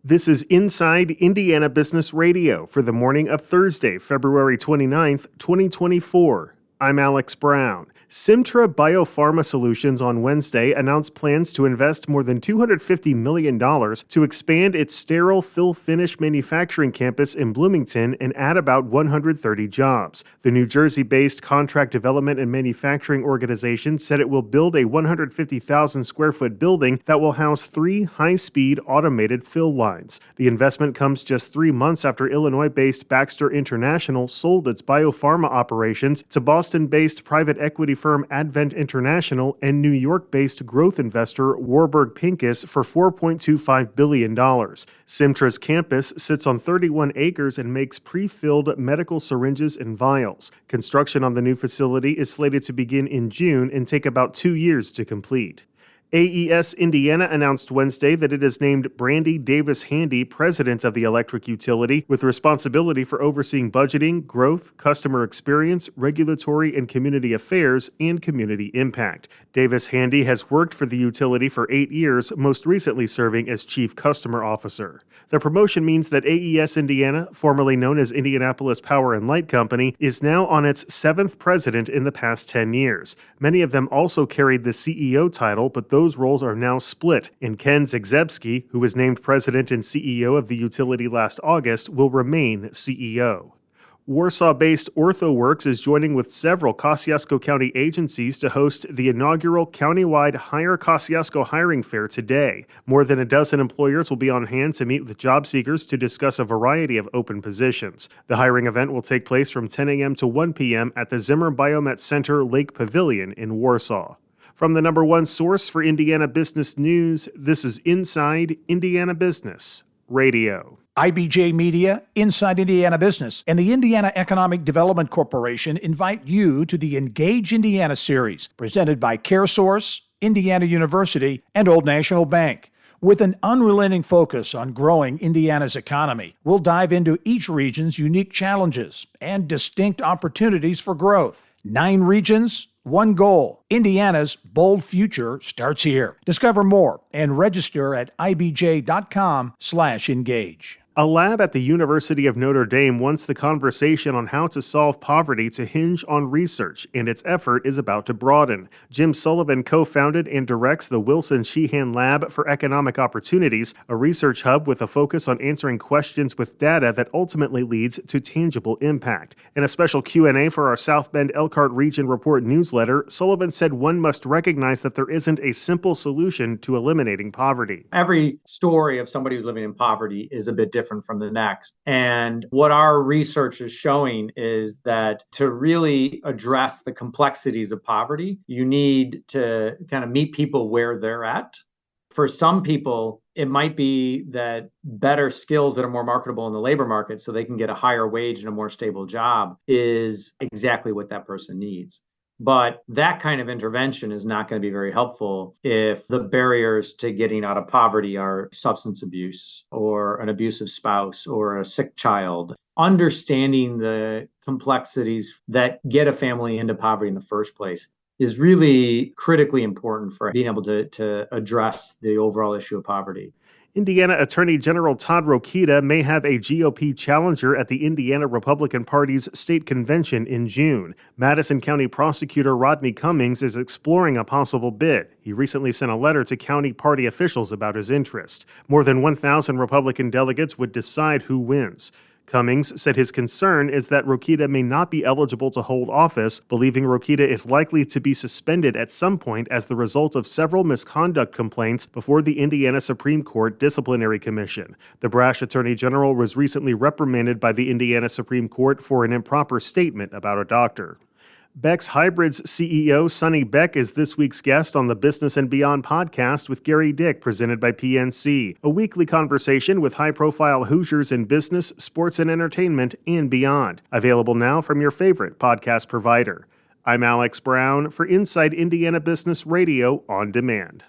This is Inside Indiana Business Radio for the morning of Thursday, February 29th, 2024. I'm Alex Brown. Simtra Biopharma Solutions on Wednesday announced plans to invest more than $250 million to expand its sterile fill-finish manufacturing campus in Bloomington and add about 130 jobs. The New Jersey-based contract development and manufacturing organization said it will build a 150,000-square-foot building that will house 3 high-speed automated fill lines. The investment comes just 3 months after Illinois-based Baxter International sold its biopharma operations to Boston-based private equity firm Advent International and New York-based growth investor Warburg Pincus for $4.25 billion. Simtra's campus sits on 31 acres and makes pre-filled medical syringes and vials. Construction on the new facility is slated to begin in June and take about 2 years to complete. AES Indiana announced Wednesday that it has named Brandy Davis Handy president of the electric utility with responsibility for overseeing budgeting, growth, customer experience, regulatory and community affairs, and community impact. Davis Handy has worked for the utility for 8 years, most recently serving as chief customer officer. The promotion means that AES Indiana, formerly known as Indianapolis Power and Light Company, is now on its 7th president in the past 10 years. Many of them also carried the CEO title, but those roles are now split, and Ken Zagzebski, who was named president and CEO of the utility last August, will remain CEO. Warsaw-based OrthoWorks is joining with several Kosciuszko County agencies to host the inaugural countywide Hire Kosciuszko hiring fair today. More than a dozen employers will be on hand to meet with job seekers to discuss a variety of open positions. The hiring event will take place from 10 a.m. to 1 p.m. at the Zimmer Biomet Center Lake Pavilion in Warsaw. From the number one source for Indiana business news, this is Inside Indiana Business Radio. IBJ Media, Inside Indiana Business, and the Indiana Economic Development Corporation invite you to the Engage Indiana series, presented by CareSource, Indiana University, and Old National Bank. With an unrelenting focus on growing Indiana's economy, we'll dive into each region's unique challenges and distinct opportunities for growth. 9 regions, 1 goal. Indiana's bold future starts here. Discover more and register at ibj.com/engage. A lab at the University of Notre Dame wants the conversation on how to solve poverty to hinge on research, and its effort is about to broaden. Jim Sullivan co-founded and directs the Wilson Sheehan Lab for Economic Opportunities, a research hub with a focus on answering questions with data that ultimately leads to tangible impact. In a special Q&A for our South Bend Elkhart Region Report newsletter, Sullivan said one must recognize that there isn't a simple solution to eliminating poverty. Every story of somebody who's living in poverty is a bit different from the next. And what our research is showing is that to really address the complexities of poverty, you need to kind of meet people where they're at. For some people, it might be that better skills that are more marketable in the labor market so they can get a higher wage and a more stable job is exactly what that person needs. But that kind of intervention is not going to be very helpful if the barriers to getting out of poverty are substance abuse or an abusive spouse or a sick child. Understanding the complexities that get a family into poverty in the first place is really critically important for being able to address the overall issue of poverty. Indiana Attorney General Todd Rokita may have a GOP challenger at the Indiana Republican Party's state convention in June. Madison County Prosecutor Rodney Cummings is exploring a possible bid. He recently sent a letter to county party officials about his interest. More than 1,000 Republican delegates would decide who wins. Cummings said his concern is that Rokita may not be eligible to hold office, believing Rokita is likely to be suspended at some point as the result of several misconduct complaints before the Indiana Supreme Court Disciplinary Commission. The brash attorney general was recently reprimanded by the Indiana Supreme Court for an improper statement about a doctor. Beck's Hybrids CEO Sonny Beck is this week's guest on the Business and Beyond podcast with Gary Dick, presented by PNC, a weekly conversation with high-profile Hoosiers in business, sports and entertainment, and beyond. Available now from your favorite podcast provider. I'm Alex Brown for Inside Indiana Business Radio on Demand.